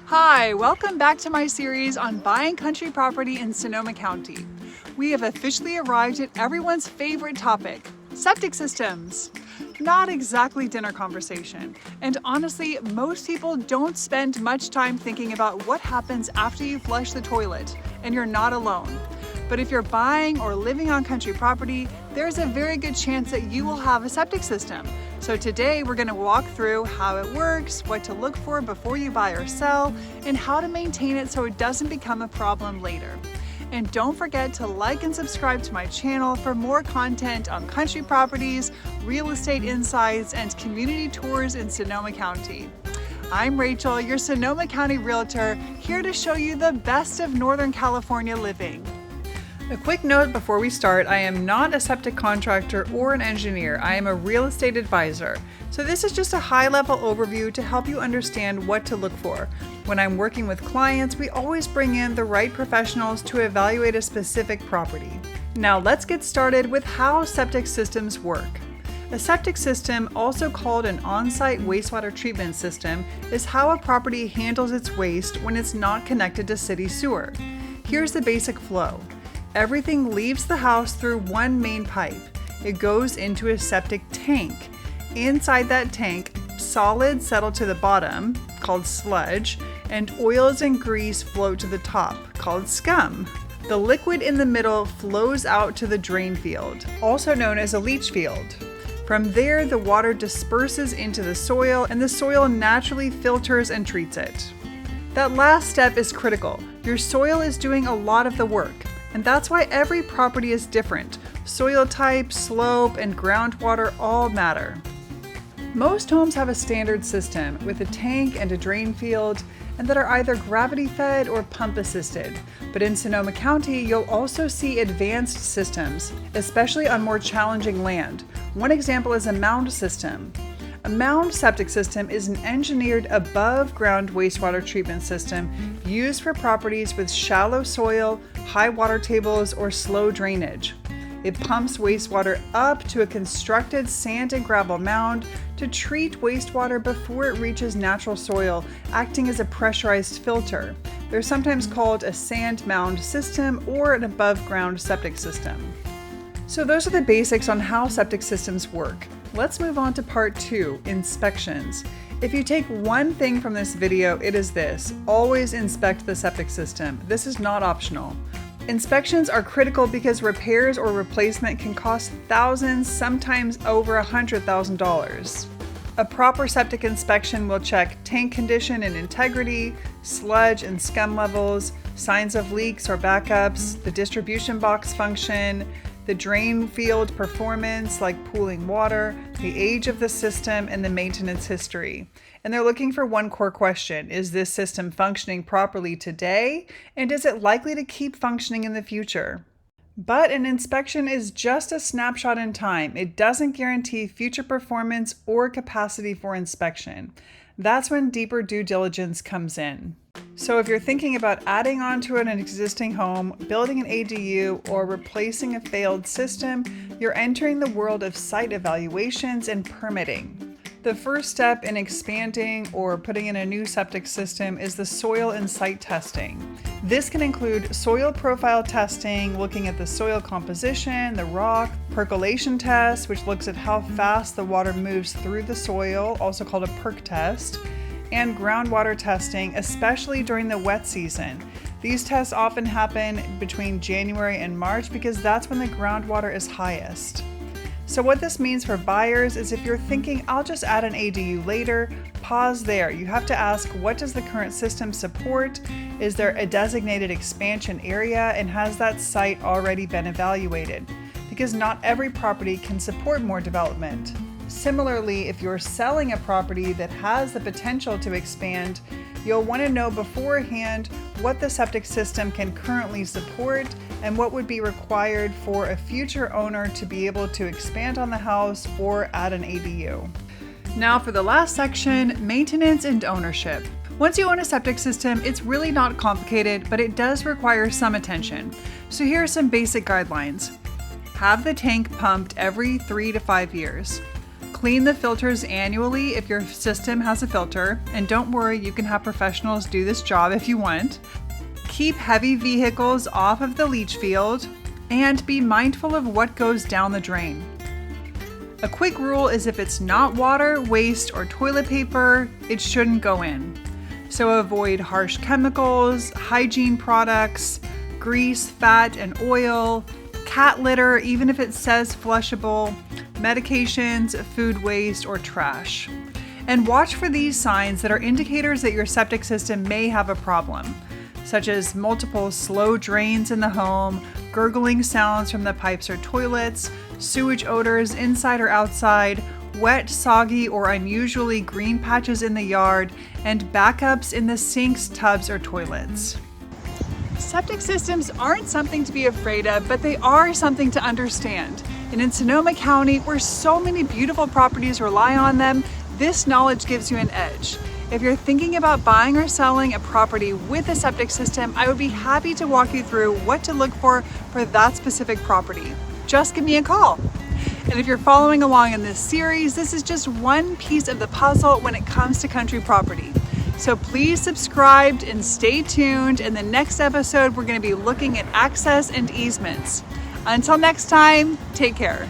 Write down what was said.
Hi, welcome back to my series on buying country property in Sonoma County. We have officially arrived at everyone's favorite topic, septic systems. Not exactly dinner conversation, and honestly, most people don't spend much time thinking about what happens after you flush the toilet, and you're not alone. But if you're buying or living on country property, there's a very good chance that you will have a septic system. So today we're going to walk through how it works, what to look for before you buy or sell, and how to maintain it so it doesn't become a problem later. And don't forget to like and subscribe to my channel for more content on country properties, real estate insights, and community tours in Sonoma County. I'm Rachel, your Sonoma County realtor, here to show you the best of Northern California living. A quick note before we start, I am not a septic contractor or an engineer. I am a real estate advisor. So this is just a high-level overview to help you understand what to look for. When I'm working with clients, we always bring in the right professionals to evaluate a specific property. Now let's get started with how septic systems work. A septic system, also called an on-site wastewater treatment system, is how a property handles its waste when it's not connected to city sewer. Here's the basic flow. Everything leaves the house through one main pipe. It goes into a septic tank. Inside that tank, solids settle to the bottom, called sludge, and oils and grease float to the top, called scum. The liquid in the middle flows out to the drain field, also known as a leach field. From there, the water disperses into the soil, and the soil naturally filters and treats it. That last step is critical. Your soil is doing a lot of the work. And that's why every property is different. Soil type, slope, and groundwater all matter. Most homes have a standard system with a tank and a drain field, and that are either gravity fed or pump assisted. But in Sonoma County, you'll also see advanced systems, especially on more challenging land. One example is a mound system. A mound septic system is an engineered above-ground wastewater treatment system used for properties with shallow soil, high water tables, or slow drainage. It pumps wastewater up to a constructed sand and gravel mound to treat wastewater before it reaches natural soil, acting as a pressurized filter. They're sometimes called a sand mound system or an above-ground septic system. So those are the basics on how septic systems work. Let's move on to part 2, inspections. If you take one thing from this video, it is this: always inspect the septic system. This is not optional. Inspections are critical because repairs or replacement can cost thousands, sometimes over $100,000. A proper septic inspection will check tank condition and integrity, sludge and scum levels, signs of leaks or backups, the distribution box function, the drain field performance like pooling water, the age of the system, and the maintenance history. And they're looking for one core question: is this system functioning properly today? And is it likely to keep functioning in the future? But an inspection is just a snapshot in time. It doesn't guarantee future performance or capacity for inspection. That's when deeper due diligence comes in. So if you're thinking about adding on to an existing home, building an ADU, or replacing a failed system, you're entering the world of site evaluations and permitting. The first step in expanding or putting in a new septic system is the soil and site testing. This can include soil profile testing, looking at the soil composition, the rock, percolation test, which looks at how fast the water moves through the soil, also called a perk test, and groundwater testing, especially during the wet season. These tests often happen between January and March because that's when the groundwater is highest. So what this means for buyers is if you're thinking, I'll just add an ADU later, pause there. You have to ask, what does the current system support? Is there a designated expansion area, and has that site already been evaluated? Because not every property can support more development. Similarly, if you're selling a property that has the potential to expand, you'll want to know beforehand what the septic system can currently support and what would be required for a future owner to be able to expand on the house or add an ADU. Now for the last section, maintenance and ownership. Once you own a septic system, it's really not complicated, but it does require some attention. So here are some basic guidelines. Have the tank pumped every 3 to 5 years. Clean the filters annually if your system has a filter, and don't worry, you can have professionals do this job if you want. Keep heavy vehicles off of the leach field, and be mindful of what goes down the drain. A quick rule is if it's not water, waste, or toilet paper, it shouldn't go in. So avoid harsh chemicals, hygiene products, grease, fat, and oil, cat litter, even if it says flushable, medications, food waste, or trash. And watch for these signs that are indicators that your septic system may have a problem, such as multiple slow drains in the home, gurgling sounds from the pipes or toilets, sewage odors inside or outside, wet, soggy, or unusually green patches in the yard, and backups in the sinks, tubs, or toilets. Septic systems aren't something to be afraid of, but they are something to understand. And in Sonoma County, where so many beautiful properties rely on them, this knowledge gives you an edge. If you're thinking about buying or selling a property with a septic system, I would be happy to walk you through what to look for that specific property. Just give me a call. And if you're following along in this series, this is just one piece of the puzzle when it comes to country property. So please subscribe and stay tuned. In the next episode, we're going to be looking at access and easements. Until next time, take care.